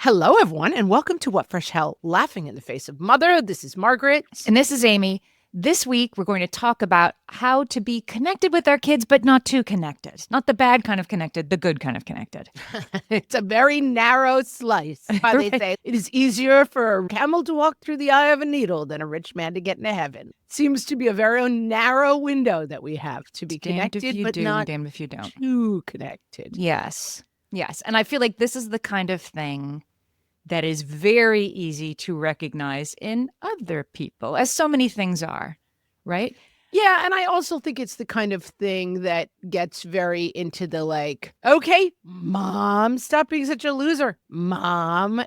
Hello, everyone, and welcome to What Fresh Hell, Laughing in the Face of Mother. This is Margaret. And this is Amy. This week, we're going to talk about how to be connected with our kids, but not too connected. Not the bad kind of connected, the good kind of connected. It's a very narrow slice. Why they say it is easier for a camel to walk through the eye of a needle than a rich man to get into heaven. Seems to be a very narrow window that we have to be connected, damned if you but do, not damned if you don't. too connected. Yes. Yes. And I feel like this is the kind of thing that is very easy to recognize in other people, as so many things are, right? Yeah, and I also think it's the kind of thing that gets very into the okay, mom, stop being such a loser, mom,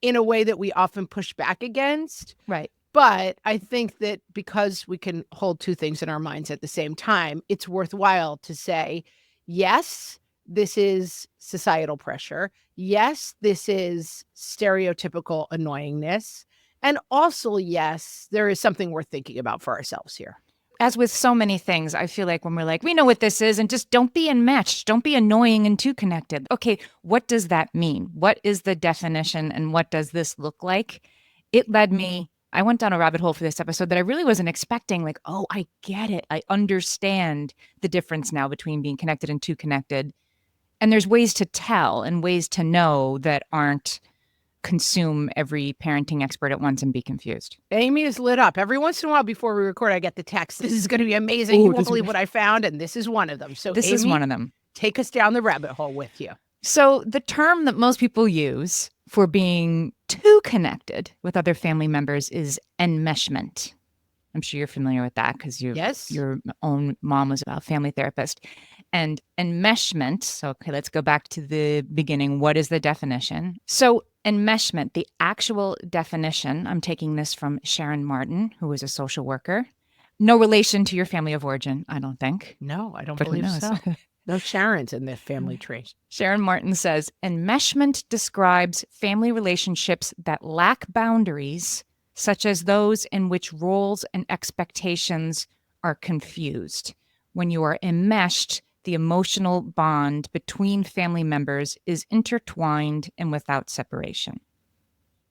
in a way that we often push back against. Right. But I think that because we can hold two things in our minds at the same time, it's worthwhile to say, yes, this is societal pressure. Yes, this is stereotypical annoyingness. And also, yes, there is something worth thinking about for ourselves here. As with so many things, I feel like when we're like, we know what this is, and just don't be enmeshed, don't be annoying and too connected. Okay, what does that mean? What is the definition and what does this look like? It led me, I went down a rabbit hole for this episode that I really wasn't expecting. Like, oh, I get it. I understand the difference now between being connected and too connected. And there's ways to tell and ways to know that aren't consume every parenting expert at once and be confused. Amy is lit up. Every once in a while before we record, I get the text. This is going to be amazing. You won't believe what I found. And this is one of them. So this Amy, is one of them. Take us down the rabbit hole with you. So the term that most people use for being too connected with other family members is enmeshment. I'm sure you're familiar with that because your own mom was a family therapist. And enmeshment, so okay, let's go back to the beginning. What is the definition? So enmeshment, the actual definition, I'm taking this from Sharon Martin, who is a social worker. No relation to your family of origin, I don't think. No, I don't believe so. No Sharons in the family tree. Sharon Martin says, enmeshment describes family relationships that lack boundaries, such as those in which roles and expectations are confused. When you are enmeshed, the emotional bond between family members is intertwined and without separation.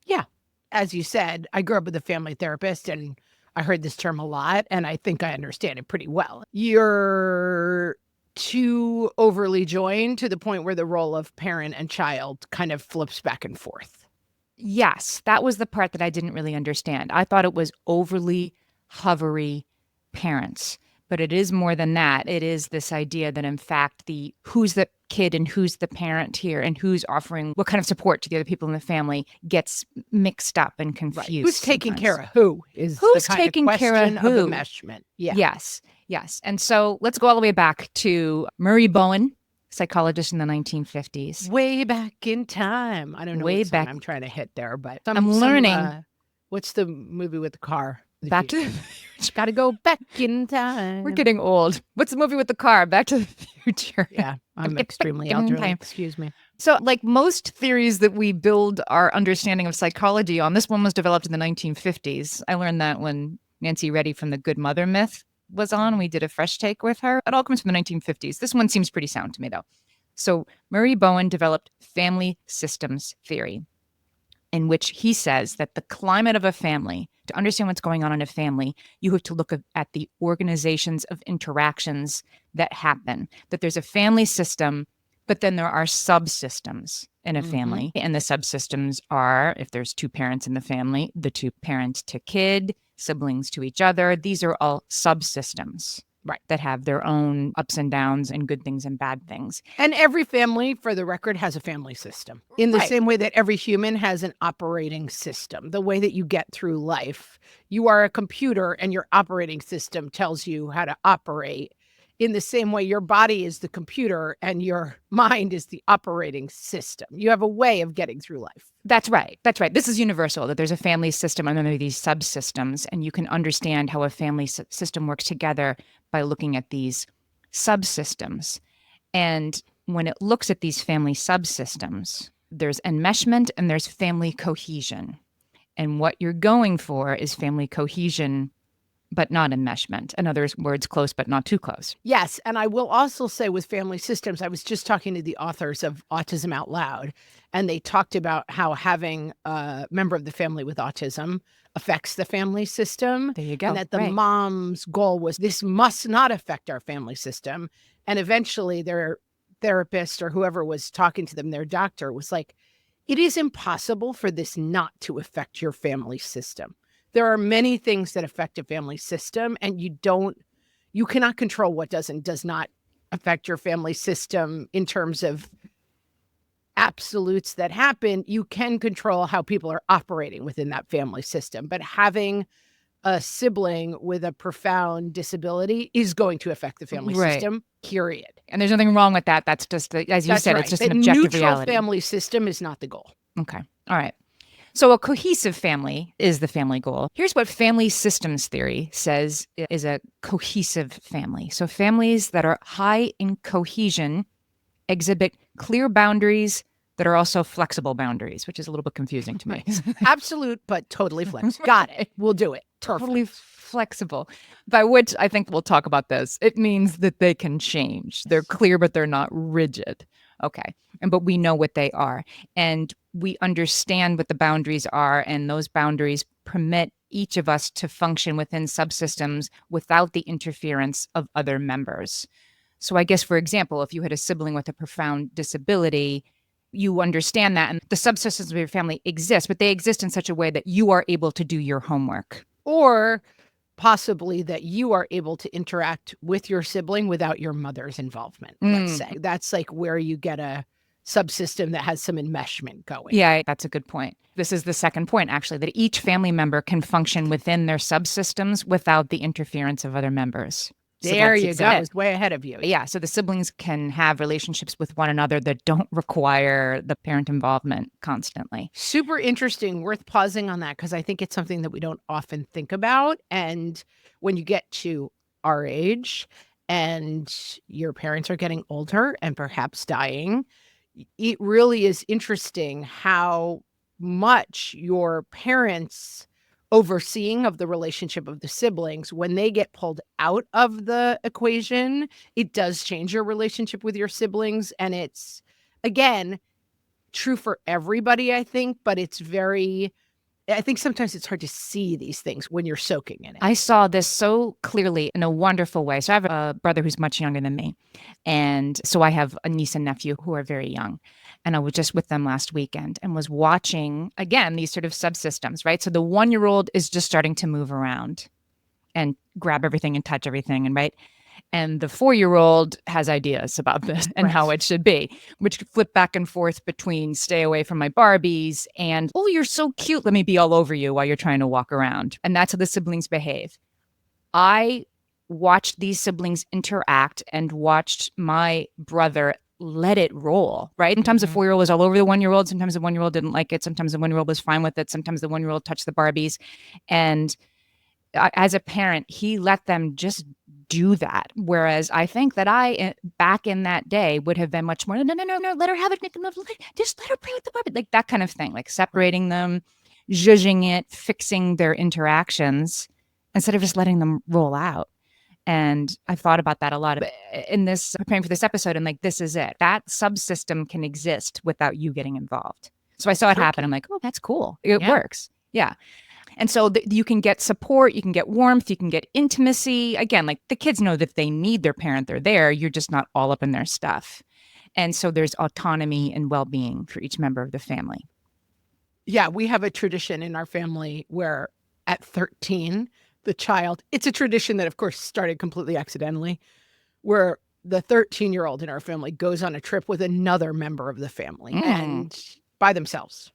Yeah. As you said, I grew up with a family therapist and I heard this term a lot, and I think I understand it pretty well. You're too overly joined to the point where the role of parent and child kind of flips back and forth. Yes, that was the part that I didn't really understand. I thought it was overly hovery parents. But it is more than that. It is this idea that, in fact, who's the kid and who's the parent here and who's offering what kind of support to the other people in the family gets mixed up and confused. Right. Who's taking care of who is who's the kind taking of care of who? Of enmeshment. Yeah. Yes. And so let's go all the way back to Murray Bowen, psychologist in the 1950s. Way back in time. I don't know what song I'm trying to hit there, but I'm learning. What's the movie with the car? Back to the Future. Gotta go back in time. We're getting old. What's the movie with the car? Back to the Future. Yeah, I'm extremely elderly. Excuse me. So like most theories that we build our understanding of psychology on, this one was developed in the 1950s. I learned that when Nancy Reddy from the Good Mother Myth was on. We did a fresh take with her. It all comes from the 1950s. This one seems pretty sound to me, though. So Murray Bowen developed family systems theory, in which he says that the climate of a family, to understand what's going on in a family, you have to look at the organizations of interactions that happen, that there's a family system, but then there are subsystems in a family. And the subsystems are, if there's two parents in the family, the two parent to kid, siblings to each other. These are all subsystems. Right. That have their own ups and downs and good things and bad things. And every family, for the record, has a family system. In the same way that every human has an operating system. The way that you get through life. You are a computer and your operating system tells you how to operate. In the same way, your body is the computer and your mind is the operating system. You have a way of getting through life. That's right. This is universal, that there's a family system and then there are these subsystems, and you can understand how a family system works together by looking at these subsystems. And when it looks at these family subsystems, there's enmeshment and there's family cohesion. And what you're going for is family cohesion but not enmeshment. In other words, close but not too close. Yes. And I will also say with family systems, I was just talking to the authors of Autism Out Loud, and they talked about how having a member of the family with autism affects the family system. There you go. And that the mom's goal was this must not affect our family system. And eventually their therapist or whoever was talking to them, their doctor, was like, it is impossible for this not to affect your family system. There are many things that affect a family system, and you cannot control what does not affect your family system in terms of absolutes that happen. You can control how people are operating within that family system, but having a sibling with a profound disability is going to affect the family system, period. And there's nothing wrong with that. That's just, as you said, it's just an objective reality. Neutral family system is not the goal. Okay. All right. So a cohesive family is the family goal. Here's what family systems theory says is a cohesive family. So families that are high in cohesion exhibit clear boundaries that are also flexible boundaries, which is a little bit confusing to me. Absolute, but totally flexible. Got it. We'll do it. Perfect. Totally flexible. By which I think we'll talk about this. It means that they can change. They're clear, but they're not rigid. Okay. But we know what they are. And we understand what the boundaries are. And those boundaries permit each of us to function within subsystems without the interference of other members. So I guess, for example, if you had a sibling with a profound disability, you understand that. And the subsystems of your family exist, but they exist in such a way that you are able to do your homework. Or possibly that you are able to interact with your sibling without your mother's involvement, let's say. That's like where you get a subsystem that has some enmeshment going. Yeah, that's a good point. This is the second point, actually, that each family member can function within their subsystems without the interference of other members. There you go. It's way ahead of you. Yeah. So the siblings can have relationships with one another that don't require the parent involvement constantly. Super interesting. Worth pausing on that because I think it's something that we don't often think about. And when you get to our age and your parents are getting older and perhaps dying, it really is interesting how much your parents' overseeing of the relationship of the siblings, when they get pulled out of the equation, it does change your relationship with your siblings. And it's, again, true for everybody, I think, but I think sometimes it's hard to see these things when you're soaking in it. I saw this so clearly in a wonderful way. So I have a brother who's much younger than me. And so I have a niece and nephew who are very young. And I was just with them last weekend and was watching, again, these sort of subsystems, right? So the 1-year-old is just starting to move around and grab everything and touch everything, and right? And the 4-year-old has ideas about this and how it should be, which could flip back and forth between stay away from my Barbies and, oh, you're so cute, let me be all over you while you're trying to walk around. And that's how the siblings behave. I watched these siblings interact and watched my brother let it roll, right? Sometimes the 4-year-old was all over the 1-year-old. Sometimes the 1-year-old didn't like it. Sometimes the 1-year-old was fine with it. Sometimes the 1-year-old touched the Barbies. And as a parent, he let them just do that. Whereas I think that I, back in that day, would have been much more, no, let her have it. Just let her play with the Barbie. Like that kind of thing, like separating them, zhuzhing it, fixing their interactions instead of just letting them roll out. And I thought about that a lot in this, preparing for this episode. And like, this is it. That subsystem can exist without you getting involved. So I saw it happen. I'm like, oh, that's cool. It works. Yeah. And so you can get support, you can get warmth, you can get intimacy. Again, like the kids know that if they need their parent, they're there. You're just not all up in their stuff. And so there's autonomy and well-being for each member of the family. Yeah, we have a tradition in our family where at 13, the child, it's a tradition that, of course, started completely accidentally, where the 13-year-old in our family goes on a trip with another member of the family and by themselves.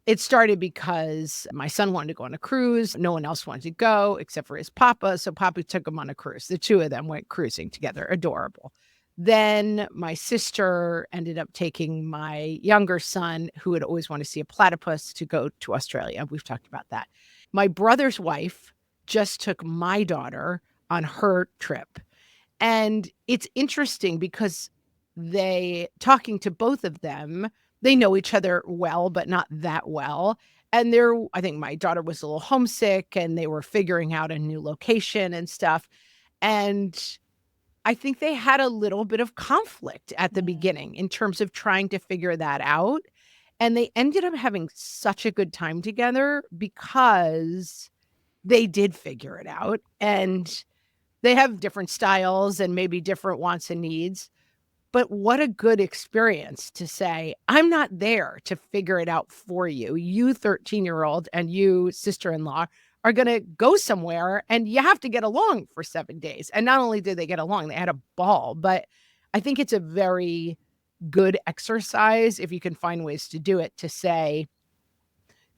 It started because my son wanted to go on a cruise. No one else wanted to go except for his papa. So papa took him on a cruise. The two of them went cruising together. Adorable. Then my sister ended up taking my younger son, who had always wanted to see a platypus, to go to Australia. We've talked about that. My brother's wife just took my daughter on her trip. And it's interesting because talking to both of them, they know each other well, but not that well. And I think my daughter was a little homesick and they were figuring out a new location and stuff. And I think they had a little bit of conflict at the beginning in terms of trying to figure that out. And they ended up having such a good time together because they did figure it out. And they have different styles and maybe different wants and needs. But what a good experience to say, I'm not there to figure it out for you. You 13-year-old and you sister-in-law are going to go somewhere and you have to get along for 7 days. And not only did they get along, they had a ball. But I think it's a very good exercise, if you can find ways to do it, to say,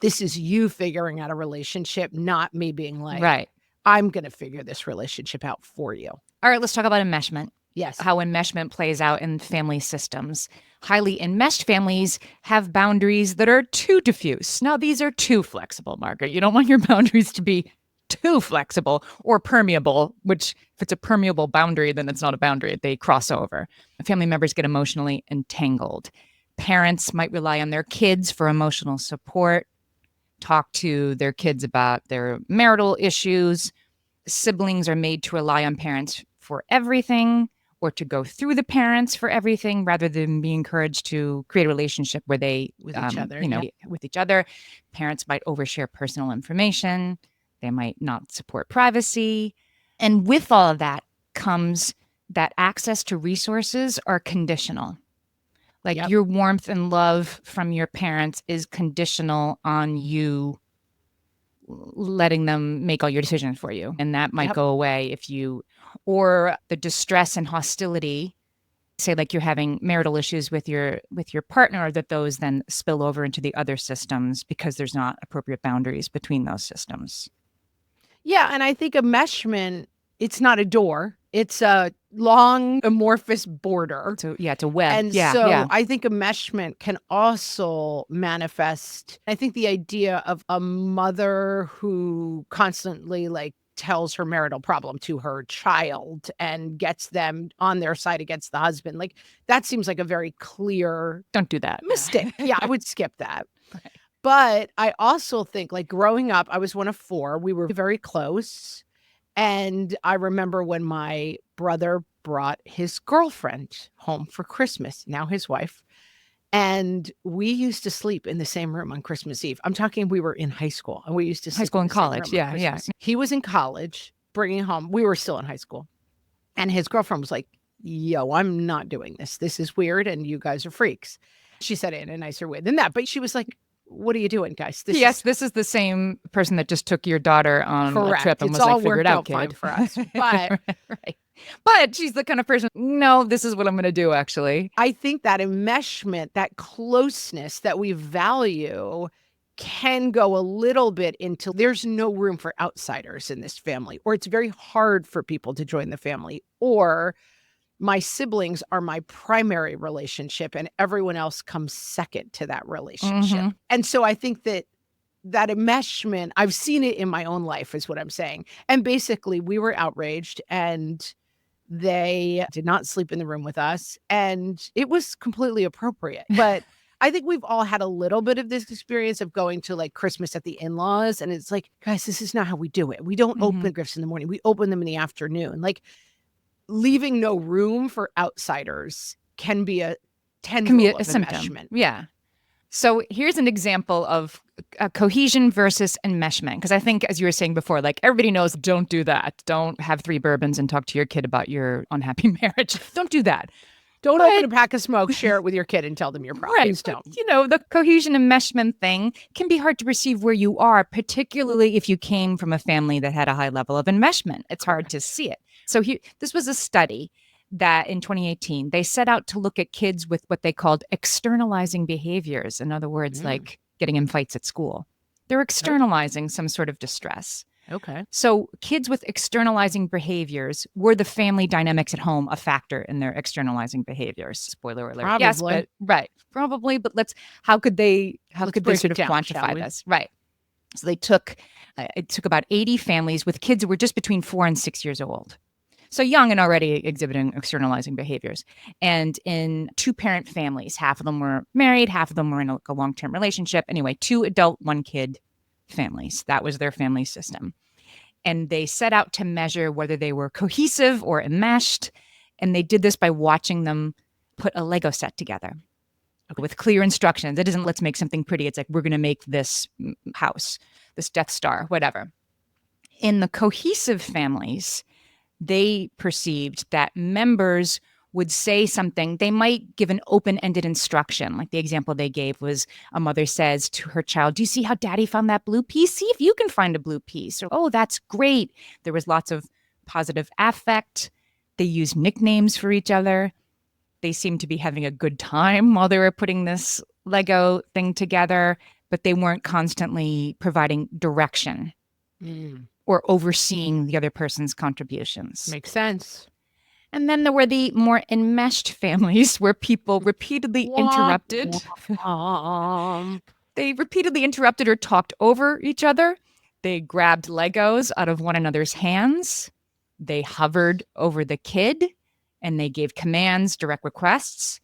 this is you figuring out a relationship, not me being like, Right. I'm going to figure this relationship out for you. All right, let's talk about enmeshment. Yes. How enmeshment plays out in family systems. Highly enmeshed families have boundaries that are too diffuse. Now, these are too flexible, Margaret. You don't want your boundaries to be too flexible or permeable, which if it's a permeable boundary, then it's not a boundary. They cross over. Family members get emotionally entangled. Parents might rely on their kids for emotional support, talk to their kids about their marital issues. Siblings are made to rely on parents for everything or to go through the parents for everything rather than be encouraged to create a relationship where they with each other, with each other. Parents might overshare personal information. They might not support privacy. And with all of that comes that access to resources are conditional. Like your warmth and love from your parents is conditional on you letting them make all your decisions for you. And that might go away if you, or the distress and hostility, say like you're having marital issues with your partner, that those then spill over into the other systems because there's not appropriate boundaries between those systems. Yeah, and I think enmeshment, it's not a door. It's a long amorphous border. So it's a web. And I think enmeshment can also manifest. I think the idea of a mother who constantly like tells her marital problem to her child and gets them on their side against the husband, like that seems like a very clear don't do that mistake. Yeah, I would skip that. Right. But I also think like growing up, I was one of 4. We were very close. And I remember when my brother brought his girlfriend home for Christmas, now his wife, and we used to sleep in the same room on Christmas Eve. I'm talking we were in high school, and we used to sleep high school and college. Yeah. He was in college, bringing home. We were still in high school. And his girlfriend was like, yo, I'm not doing this. This is weird, and you guys are freaks. She said it in a nicer way than that. But she was like, what are you doing, guys? This is the same person that just took your daughter on a trip and was like, figure it out, kid. Fine for us. But, right. But she's the kind of person, no, this is what I'm going to do, actually. I think that enmeshment, that closeness that we value can go a little bit into there's no room for outsiders in this family, or it's very hard for people to join the family, or my siblings are my primary relationship and everyone else comes second to that relationship. Mm-hmm. And so I think that enmeshment, I've seen it in my own life is what I'm saying. And basically we were outraged and they did not sleep in the room with us and it was completely appropriate. But I think we've all had a little bit of this experience of going to like Christmas at the in-laws. And it's like, guys, this is not how we do it. We don't open gifts in the morning. We open them in the afternoon. Like, leaving no room for outsiders can be a symptom. Enmeshment. Yeah. So here's an example of cohesion versus enmeshment. Because I think, as you were saying before, like everybody knows, don't do that. Don't have 3 bourbons and talk to your kid about your unhappy marriage. Don't do that. Don't open a pack of smoke, share it with your kid and tell them your problems. Right. Don't. The cohesion enmeshment thing can be hard to perceive where you are, particularly if you came from a family that had a high level of enmeshment. It's hard to see it. So this was a study that in 2018, they set out to look at kids with what they called externalizing behaviors. In other words, like getting in fights at school. They're externalizing some sort of distress. Okay. So kids with externalizing behaviors, were the family dynamics at home a factor in their externalizing behaviors? Spoiler alert. Probably. Yes, but probably. But how could they sort of quantify this? Right. So they it took about 80 families with kids who were just between 4 and 6 years old. So young and already exhibiting externalizing behaviors. And in two-parent families, half of them were married, half of them were in a long-term relationship. Anyway, 2 adult, 1 kid families. That was their family system. And they set out to measure whether they were cohesive or enmeshed. And they did this by watching them put a Lego set together with clear instructions. It isn't, let's make something pretty. It's like, we're going to make this house, this Death Star, whatever. In the cohesive families, they perceived that members would say something. They might give an open-ended instruction. Like the example they gave was a mother says to her child, do you see how daddy found that blue piece? See if you can find a blue piece. Or, oh, that's great. There was lots of positive affect. They used nicknames for each other. They seemed to be having a good time while they were putting this Lego thing together, but they weren't constantly providing direction or overseeing the other person's contributions. Makes sense. And then there were the more enmeshed families where people repeatedly interrupted. They repeatedly interrupted or talked over each other. They grabbed Legos out of one another's hands. They hovered over the kid and they gave commands, direct requests.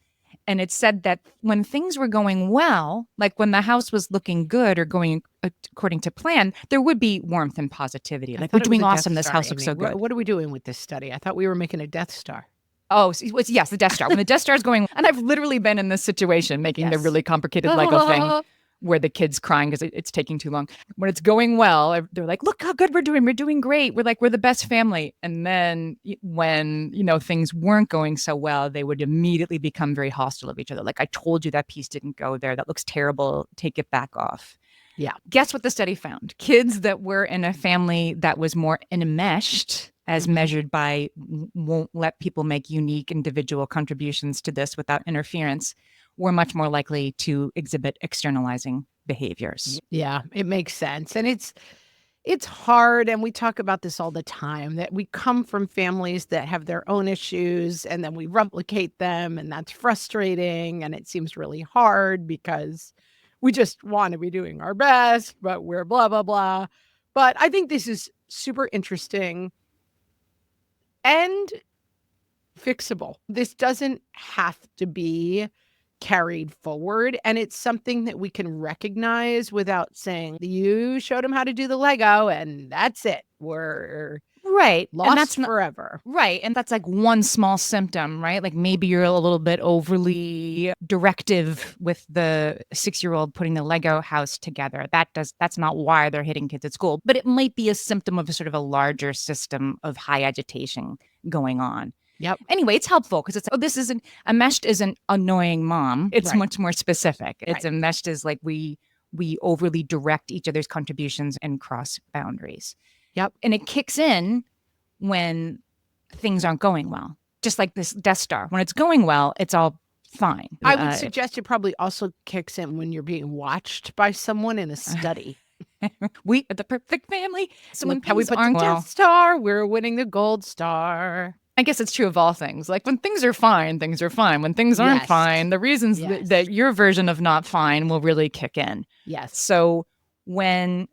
And it said that when things were going well, like when the house was looking good or going according to plan, there would be warmth and positivity. Like, we're doing awesome. This house looks so good. What are we doing with this study? I thought we were making a Death Star. Oh, yes, the Death Star. When the Death Star is going, and I've literally been in this situation making the really complicated Lego thing where the kid's crying because it's taking too long. When it's going well, they're like, look how good we're doing. We're doing great. We're the best family. And then when, things weren't going so well, they would immediately become very hostile of each other. Like, I told you that piece didn't go there. That looks terrible. Take it back off. Yeah. Guess what the study found? Kids that were in a family that was more enmeshed, as measured by won't let people make unique individual contributions to this without interference, were much more likely to exhibit externalizing behaviors. Yeah, it makes sense. And it's hard, and we talk about this all the time, that we come from families that have their own issues and then we replicate them, and that's frustrating, and it seems really hard because we just want to be doing our best, but we're blah, blah, blah. But I think this is super interesting and fixable. This doesn't have to be carried forward, and it's something that we can recognize without saying, you showed them how to do the Lego and that's it, we're lost, and that's forever. Right. And that's like one small symptom, right? Like maybe you're a little bit overly directive with the 6-year-old putting the Lego house together. That's not why they're hitting kids at school, but it might be a symptom of a sort of a larger system of high agitation going on. Yep. Anyway, it's helpful because it's, this isn't, enmeshed isn't annoying mom. It's much more specific. It's enmeshed is like we overly direct each other's contributions and cross boundaries. Yep. And it kicks in when things aren't going well. Just like this Death Star. When it's going well, it's all fine. I would suggest it probably also kicks in when you're being watched by someone in a study. We are the perfect family. So when how we put the Death Star, we're winning the gold star. I guess it's true of all things. Like when things are fine, things are fine. When things aren't fine, the reasons that your version of not fine will really kick in. Yes. So when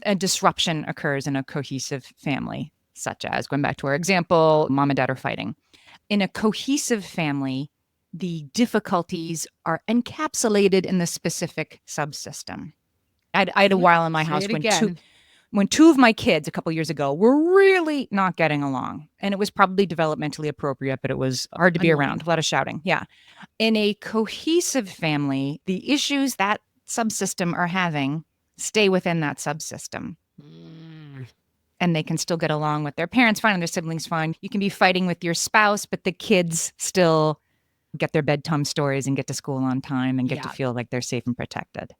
a disruption occurs in a cohesive family, such as, going back to our example, mom and dad are fighting. In a cohesive family, the difficulties are encapsulated in the specific subsystem. I had a while in my house when two of my kids a couple years ago were really not getting along. And it was probably developmentally appropriate, but it was hard to be around. A lot of shouting. Yeah. In a cohesive family, the issues that subsystem are having stay within that subsystem. And they can still get along with their parents fine and their siblings fine. You can be fighting with your spouse, but the kids still get their bedtime stories and get to school on time and get to feel like they're safe and protected.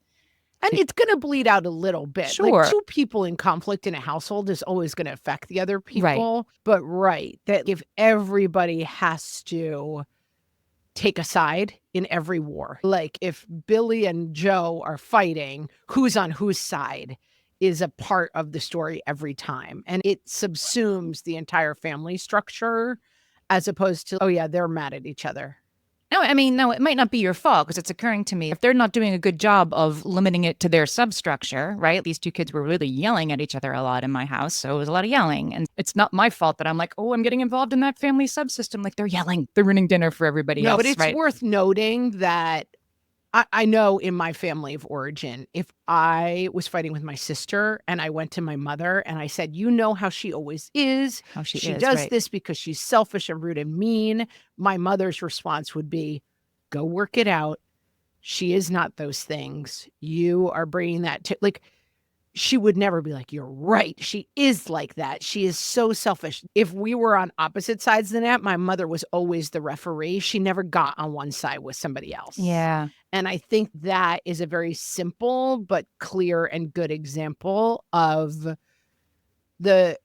And it's going to bleed out a little bit. Sure. Like 2 people in conflict in a household is always going to affect the other people. But that if everybody has to take a side in every war, like if Billy and Joe are fighting, who's on whose side is a part of the story every time. And it subsumes the entire family structure as opposed to, oh yeah, they're mad at each other. No, I mean, no, it might not be your fault because it's occurring to me. If they're not doing a good job of limiting it to their substructure, right? These two kids were really yelling at each other a lot in my house. So it was a lot of yelling. And it's not my fault that I'm like, oh, I'm getting involved in that family subsystem. Like they're yelling, they're ruining dinner for everybody No, else. but it's right? worth noting that I know in my family of origin, if I was fighting with my sister and I went to my mother and I said, you know how she always is. How she is, does right. this because she's selfish and rude and mean. My mother's response would be, go work it out. She is not those things. You are bringing that to, like, she would never be like, you're right. She is like that. She is so selfish. If we were on opposite sides of that, my mother was always the referee. She never got on one side with somebody else. Yeah. And I think that is a very simple but clear and good example of the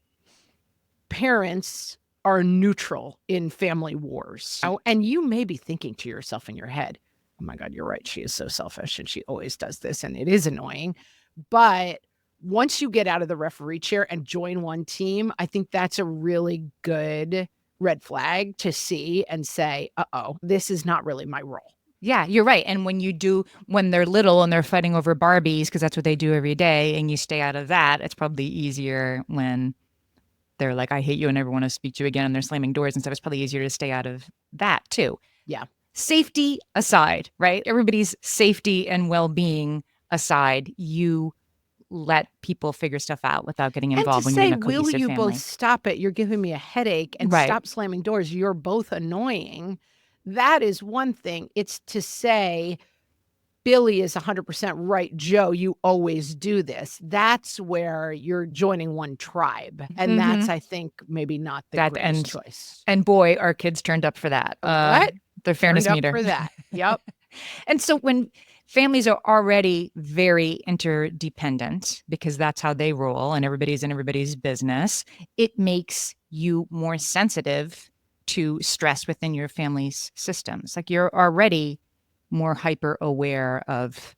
parents are neutral in family wars. And you may be thinking to yourself in your head, oh my God, you're right. She is so selfish and she always does this. And it is annoying. But once you get out of the referee chair and join one team, I think that's a really good red flag to see and say, uh-oh, this is not really my role. Yeah, you're right. And when they're little and they're fighting over Barbies, because that's what they do every day, and you stay out of that, it's probably easier when they're like, I hate you and never want to speak to you again, and they're slamming doors and stuff. It's probably easier to stay out of that too. Yeah. Safety aside, right? Everybody's safety and well-being aside, you let people figure stuff out without getting involved when you're in a cohesive will you family. both stop it? You're giving me a headache and Right. stop slamming doors. You're both annoying. That is one thing. It's to say, Billy is 100% right. Joe, you always do this. That's where you're joining one tribe. And that's, I think, maybe not the greatest choice. And boy, our kids turned up for that. What? The fairness Turned meter. up for that. Yep. And so when families are already very interdependent because that's how they roll and everybody's in everybody's business, it makes you more sensitive to stress within your family's systems. Like you're already more hyper aware of,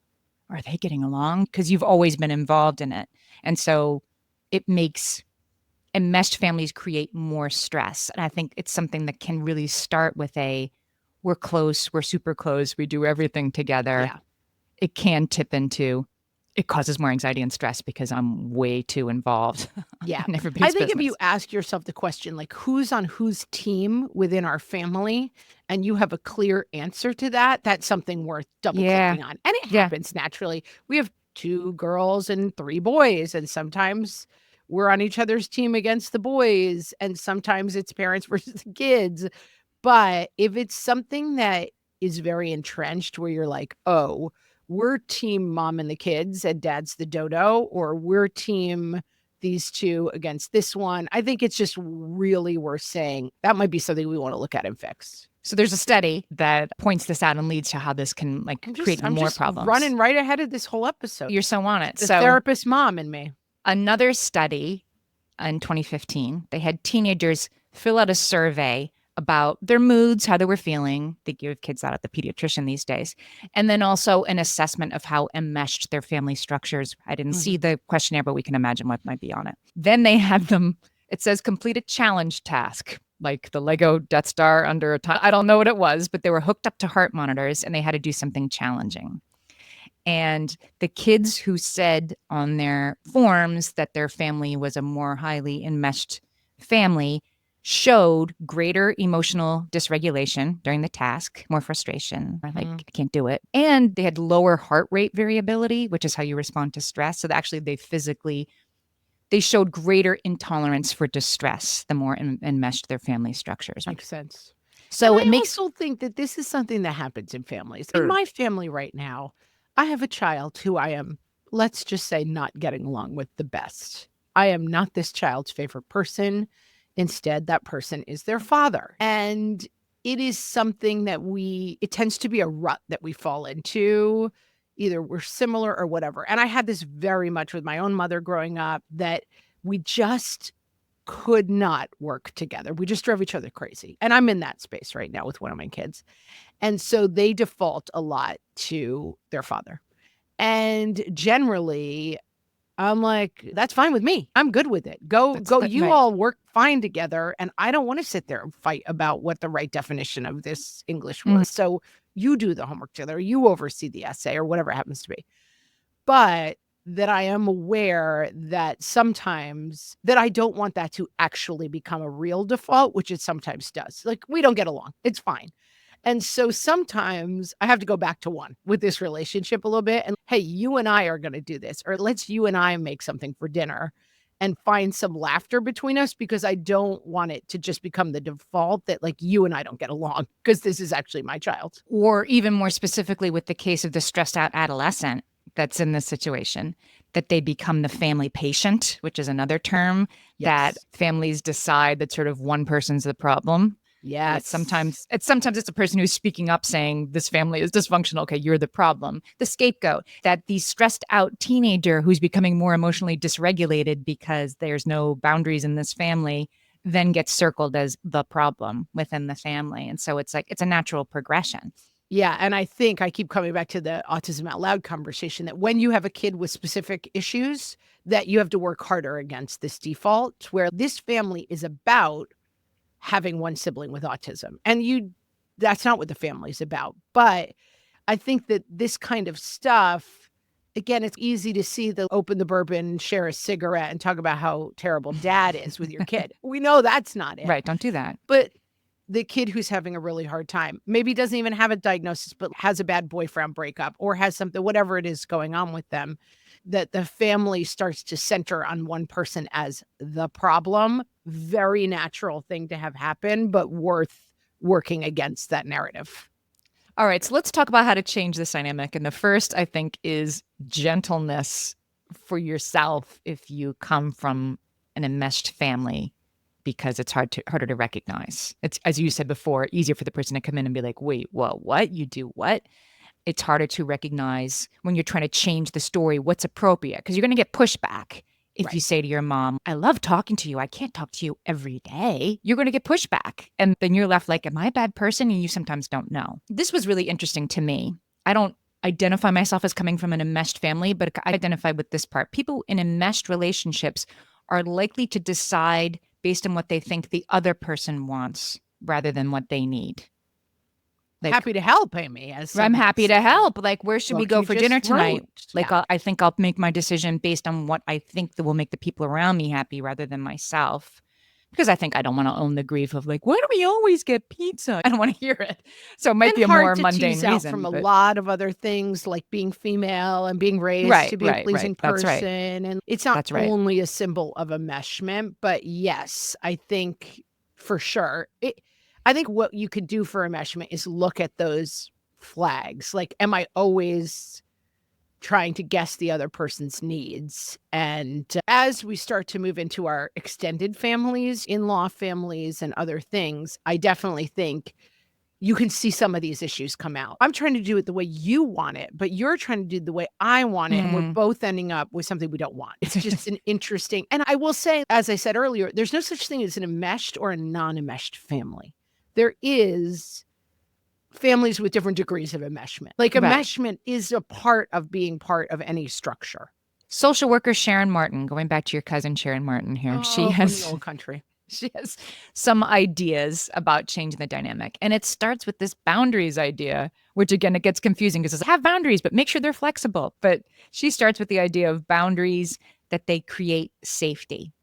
are they getting along? Because you've always been involved in it. And so it makes enmeshed families create more stress. And I think it's something that can really start with we're close, we're super close, we do everything together. Yeah. It can tip into, it causes more anxiety and stress because I'm way too involved. Yeah. In everybody's I think business. if you ask yourself the question, like, who's on whose team within our family, and you have a clear answer to that, that's something worth double clicking on. And it happens naturally. We have 2 girls and 3 boys, and sometimes we're on each other's team against the boys, and sometimes it's parents versus the kids. But if it's something that is very entrenched where you're like, oh, we're team mom and the kids and dad's the dodo, or we're team these two against this one, I think it's just really worth saying that might be something we want to look at and fix. So there's a study that points this out and leads to how this can create more problems. Running right ahead of this whole episode. You're so on it. The therapist mom in me. Another study in 2015, they had teenagers fill out a survey about their moods, how they were feeling. They give kids that at the pediatrician these days. And then also an assessment of how enmeshed their family structures. I didn't see the questionnaire, but we can imagine what might be on it. Then they had them, it says complete a challenge task, like the Lego Death Star under a time. I don't know what it was, but they were hooked up to heart monitors and they had to do something challenging. And the kids who said on their forms that their family was a more highly enmeshed family showed greater emotional dysregulation during the task, more frustration, or like, I can't do it. And they had lower heart rate variability, which is how you respond to stress. So actually they showed greater intolerance for distress the more enmeshed their family structures. Makes sense. So I also think that this is something that happens in families. In my family right now, I have a child who I am, let's just say, not getting along with the best. I am not this child's favorite person. Instead, that person is their father. And it is something that it tends to be a rut that we fall into. Either we're similar or whatever. And I had this very much with my own mother growing up, that we just could not work together. We just drove each other crazy. And I'm in that space right now with one of my kids. And so they default a lot to their father. And generally, I'm like, that's fine with me. I'm good with it. Go, you right. all work fine together. And I don't want to sit there and fight about what the right definition of this English was. So you do the homework together, you oversee the essay or whatever it happens to be. But that I am aware that sometimes that I don't want that to actually become a real default, which it sometimes does. Like, we don't get along. It's fine. And so sometimes I have to go back to one with this relationship a little bit. And hey, you and I are going to do this, or let's you and I make something for dinner and find some laughter between us, because I don't want it to just become the default that like you and I don't get along because this is actually my child. Or even more specifically with the case of the stressed out adolescent that's in this situation, that they become the family patient, which is another term that families decide that sort of one person's the problem. Yeah. Sometimes it's a person who's speaking up saying this family is dysfunctional. Okay, you're the problem. The scapegoat, that the stressed out teenager who's becoming more emotionally dysregulated because there's no boundaries in this family then gets circled as the problem within the family. And so it's like, it's a natural progression. Yeah. And I think I keep coming back to the autism out loud conversation that when you have a kid with specific issues, that you have to work harder against this default, where this family is about having one sibling with autism. And that's not what the family's about. But I think that this kind of stuff, again, it's easy to see the open the bourbon, share a cigarette, and talk about how terrible dad is with your kid. We know that's not it. Right. Don't do that. But the kid who's having a really hard time, maybe doesn't even have a diagnosis, but has a bad boyfriend breakup or has something, whatever it is going on with them, that the family starts to center on one person as the problem. Very natural thing to have happen, but worth working against that narrative. All right, so let's talk about how to change this dynamic. And the first, I think, is gentleness for yourself if you come from an enmeshed family, because it's harder to recognize. It's, as you said before, easier for the person to come in and be like, wait, well, what? You do what? It's harder to recognize when you're trying to change the story what's appropriate, because you're going to get pushback. If you say to your mom, I love talking to you, I can't talk to you every day, you're going to get pushback. And then you're left like, am I a bad person? And you sometimes don't know. This was really interesting to me. I don't identify myself as coming from an enmeshed family, but I identify with this part. People in enmeshed relationships are likely to decide based on what they think the other person wants rather than what they need. Like, happy to help, Amy. I'm happy to help. Like, where should we go for dinner tonight? Like, I think I'll make my decision based on what I think that will make the people around me happy rather than myself. Because I think I don't want to own the grief of like, why do we always get pizza? I don't want to hear it. So it might be a more mundane reason. From a lot of other things like being female and being raised to be a pleasing person. And it's not only a symbol of enmeshment, but yes, I think for sure. I think what you could do for enmeshment is look at those flags. Like, am I always trying to guess the other person's needs? And as we start to move into our extended families, in-law families, and other things, I definitely think you can see some of these issues come out. I'm trying to do it the way you want it, but you're trying to do it the way I want it. And we're both ending up with something we don't want. It's just an interesting, and I will say, as I said earlier, there's no such thing as an enmeshed or a non-enmeshed family. There is families with different degrees of enmeshment. Like, enmeshment is a part of being part of any structure. Social worker Sharon Martin, going back to your cousin Sharon Martin here, she has from the old country. She has some ideas about changing the dynamic. And it starts with this boundaries idea, which again, it gets confusing because it's have boundaries, but make sure they're flexible. But she starts with the idea of boundaries that they create safety.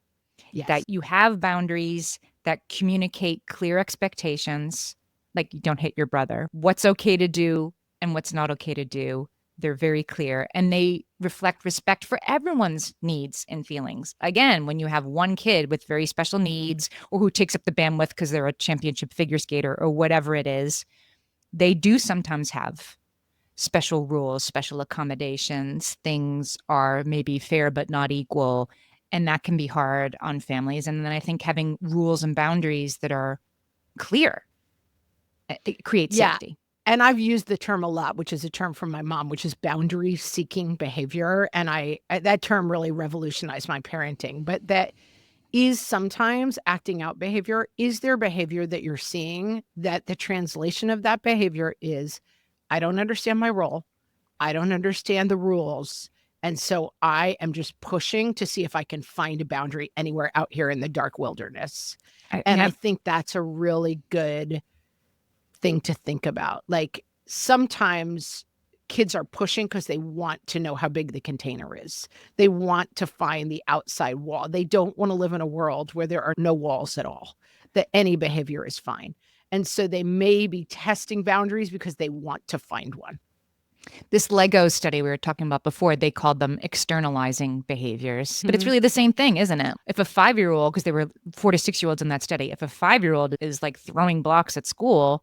Yes. That you have boundaries that communicate clear expectations, like you don't hit your brother. What's okay to do and what's not okay to do. They're very clear, and they reflect respect for everyone's needs and feelings. Again, when you have one kid with very special needs or who takes up the bandwidth because they're a championship figure skater or whatever it is, they do sometimes have special rules, special accommodations. Things are maybe fair but not equal. And that can be hard on families. And then I think having rules and boundaries that are clear, it creates safety. And I've used the term a lot, which is a term from my mom, which is boundary seeking behavior. And that term really revolutionized my parenting. But that is sometimes acting out behavior. Is there behavior that you're seeing that the translation of that behavior is, I don't understand my role. I don't understand the rules. And so I am just pushing to see if I can find a boundary anywhere out here in the dark wilderness. And I think that's a really good thing to think about. Like sometimes kids are pushing because they want to know how big the container is. They want to find the outside wall. They don't want to live in a world where there are no walls at all, that any behavior is fine. And so they may be testing boundaries because they want to find one. This Lego study we were talking about before, they called them externalizing behaviors. But it's really the same thing, isn't it? If a 5-year-old, because they were 4 to 6-year-olds in that study, if a 5-year-old is like throwing blocks at school,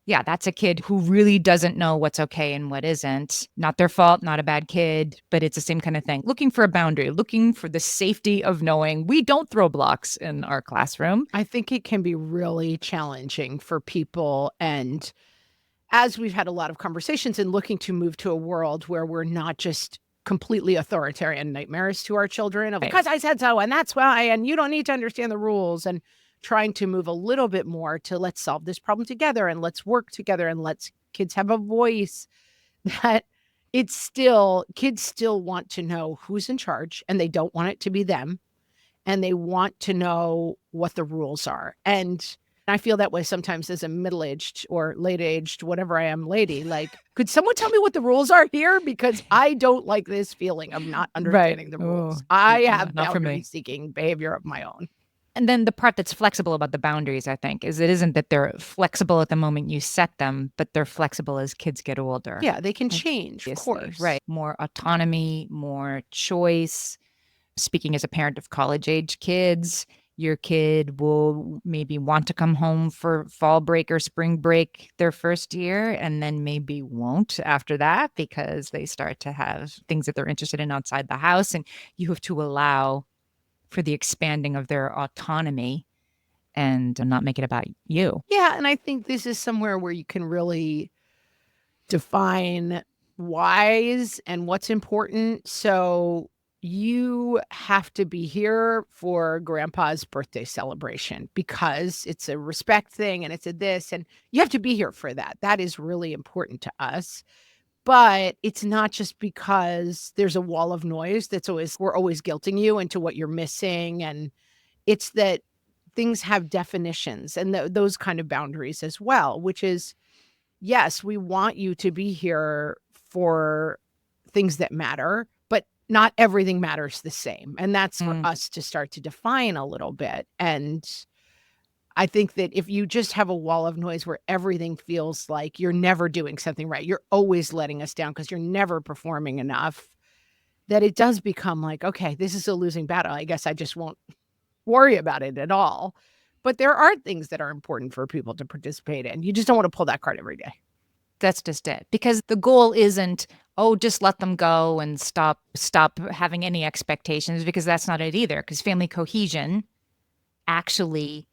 yeah, that's a kid who really doesn't know what's okay and what isn't. Not their fault, not a bad kid, but it's the same kind of thing. Looking for a boundary, looking for the safety of knowing we don't throw blocks in our classroom. I think it can be really challenging for people. And as we've had a lot of conversations and looking to move to a world where we're not just completely authoritarian nightmares to our children of because I said so and that's why and you don't need to understand the rules, and trying to move a little bit more to let's solve this problem together and let's work together and let's kids have a voice, that it's still kids still want to know who's in charge and they don't want it to be them, and they want to know what the rules are. And I feel that way sometimes as a middle-aged or late-aged, whatever I am, lady. Like, could someone tell me what the rules are here? Because I don't like this feeling of not understanding the rules. I have boundary-seeking behavior of my own. And then the part that's flexible about the boundaries, I think, is it isn't that they're flexible at the moment you set them, but they're flexible as kids get older. Yeah, they can change, of course. Right. More autonomy, more choice. Speaking as a parent of college-age kids, your kid will maybe want to come home for fall break or spring break their first year, and then maybe won't after that because they start to have things that they're interested in outside the house. And you have to allow for the expanding of their autonomy and not make it about you. Yeah, and I think this is somewhere where you can really define whys and what's important. So you have to be here for grandpa's birthday celebration because it's a respect thing and it's a this, and you have to be here for that. That is really important to us. But it's not just because there's a wall of noise we're always guilting you into what you're missing. And it's that things have definitions and those kind of boundaries as well, which is, yes, we want you to be here for things that matter, but not everything matters the same. And that's for us to start to define a little bit. And I think that if you just have a wall of noise where everything feels like you're never doing something right, you're always letting us down because you're never performing enough, that it does become like, okay, this is a losing battle. I guess I just won't worry about it at all. But there are things that are important for people to participate in. You just don't want to pull that card every day. That's just it. Because the goal isn't, oh, just let them go and stop having any expectations, because that's not it either. Because family cohesion actually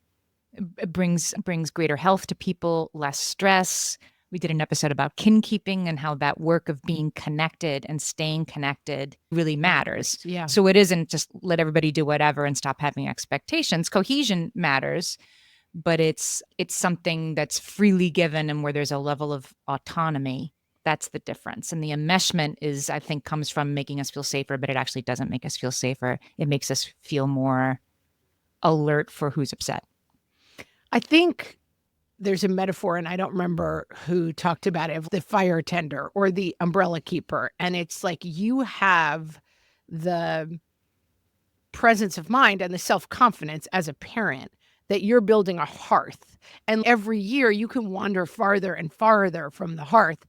brings greater health to people, less stress. We did an episode about kin keeping and how that work of being connected and staying connected really matters. Yeah. So it isn't just let everybody do whatever and stop having expectations. Cohesion matters, but it's something that's freely given and where there's a level of autonomy. That's the difference. And the enmeshment is, I think, comes from making us feel safer, but it actually doesn't make us feel safer. It makes us feel more alert for who's upset. I think there's a metaphor, and I don't remember who talked about it, of the fire tender or the umbrella keeper. And it's like you have the presence of mind and the self-confidence as a parent that you're building a hearth. And every year you can wander farther and farther from the hearth.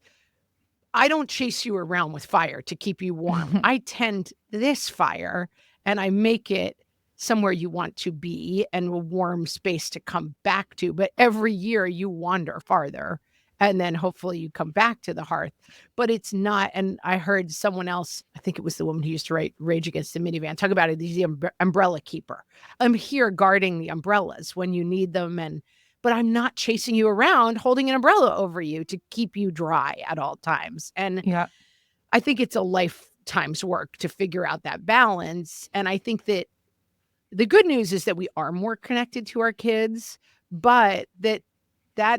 I don't chase you around with fire to keep you warm. I tend this fire and I make it somewhere you want to be and a warm space to come back to. But every year you wander farther and then hopefully you come back to the hearth. But it's not, and I heard someone else, I think it was the woman who used to write Rage Against the Minivan, talk about it, the umbrella keeper. I'm here guarding the umbrellas when you need them, but I'm not chasing you around holding an umbrella over you to keep you dry at all times. And yeah, I think it's a lifetime's work to figure out that balance. And I think that the good news is that we are more connected to our kids, but that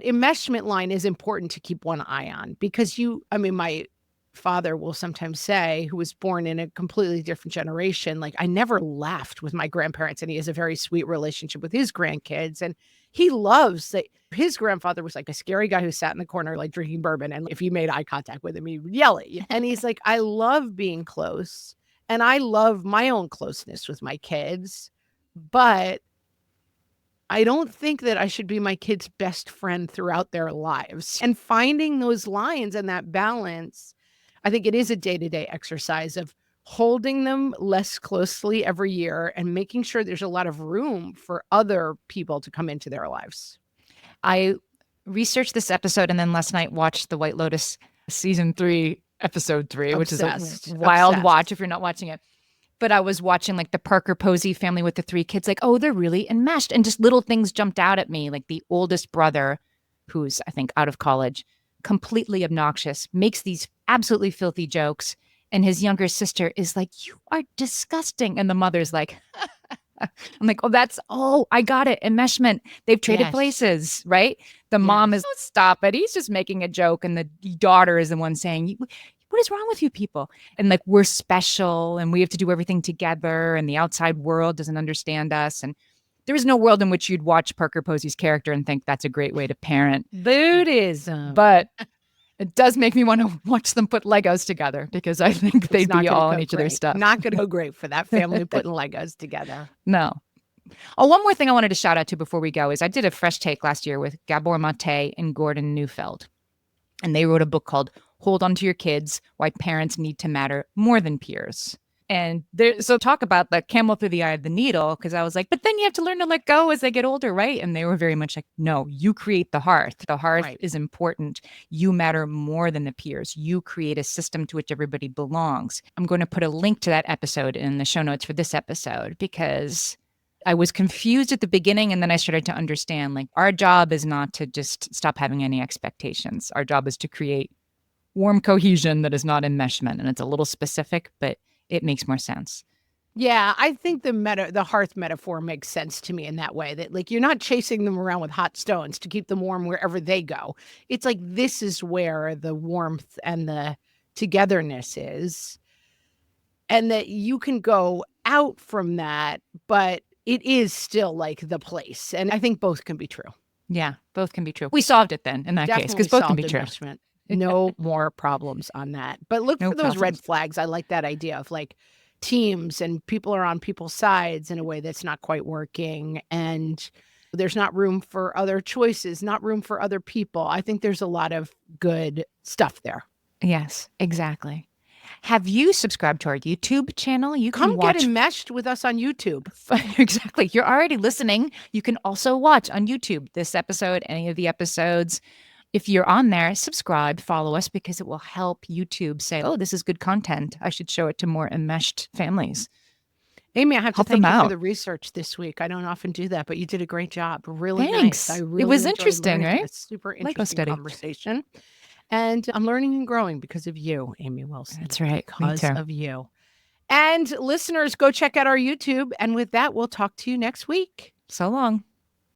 enmeshment line is important to keep one eye on because my father will sometimes say, who was born in a completely different generation, like, I never laughed with my grandparents, and he has a very sweet relationship with his grandkids. And he loves that his grandfather was like a scary guy who sat in the corner, like drinking bourbon. And if you made eye contact with him, he would yell at you. And he's like, I love being close and I love my own closeness with my kids, but I don't think that I should be my kid's best friend throughout their lives. And finding those lines and that balance, I think it is a day-to-day exercise of holding them less closely every year and making sure there's a lot of room for other people to come into their lives. I researched this episode and then last night watched The White Lotus season 3, episode 3, which is a wild watch if you're not watching it. But I was watching like the Parker Posey family with the 3 kids, like, oh, they're really enmeshed. And just little things jumped out at me. Like the oldest brother, who's I think out of college, completely obnoxious, makes these absolutely filthy jokes. And his younger sister is like, you are disgusting. And the mother's like, I'm like, I got it. Enmeshment. They've traded places, right? The mom is, oh, stop it. He's just making a joke. And the daughter is the one saying, what is wrong with you people? And like, we're special and we have to do everything together and the outside world doesn't understand us. And there is no world in which you'd watch Parker Posey's character and think that's a great way to parent. Buddhism. But it does make me want to watch them put Legos together because I think they'd be all in each other's stuff. Not going to go great for that family putting Legos together. No. Oh, one more thing I wanted to shout out to before we go is I did a fresh take last year with Gabor Mate and Gordon Neufeld. And they wrote a book called Hold On to Your Kids, Why Parents Need to Matter More Than Peers. And so talk about the camel through the eye of the needle, because I was like, but then you have to learn to let go as they get older, right? And they were very much like, no, you create the hearth. The hearth is important. You matter more than the peers. You create a system to which everybody belongs. I'm going to put a link to that episode in the show notes for this episode because I was confused at the beginning and then I started to understand, like, our job is not to just stop having any expectations. Our job is to create warm cohesion that is not enmeshment. And it's a little specific, but it makes more sense. Yeah, I think the hearth metaphor makes sense to me in that way, that like you're not chasing them around with hot stones to keep them warm wherever they go. It's like this is where the warmth and the togetherness is. And that you can go out from that, but it is still like the place. And I think both can be true. Yeah, both can be true. We solved it then in that case because both can be true. No more problems on that. But look for those red flags. I like that idea of like teams and people are on people's sides in a way that's not quite working. And there's not room for other choices, not room for other people. I think there's a lot of good stuff there. Yes, exactly. Have you subscribed to our YouTube channel? You can get enmeshed with us on YouTube. Exactly. You're already listening. You can also watch on YouTube this episode, any of the episodes. If you're on there, subscribe, follow us, because it will help YouTube say, oh, this is good content. I should show it to more enmeshed families. Amy, I have to thank you for the research this week. I don't often do that, but you did a great job. Really nice. It was interesting, right? It's super interesting conversation. And I'm learning and growing because of you, Amy Wilson. That's right. Because of you. And listeners, go check out our YouTube. And with that, we'll talk to you next week. So long.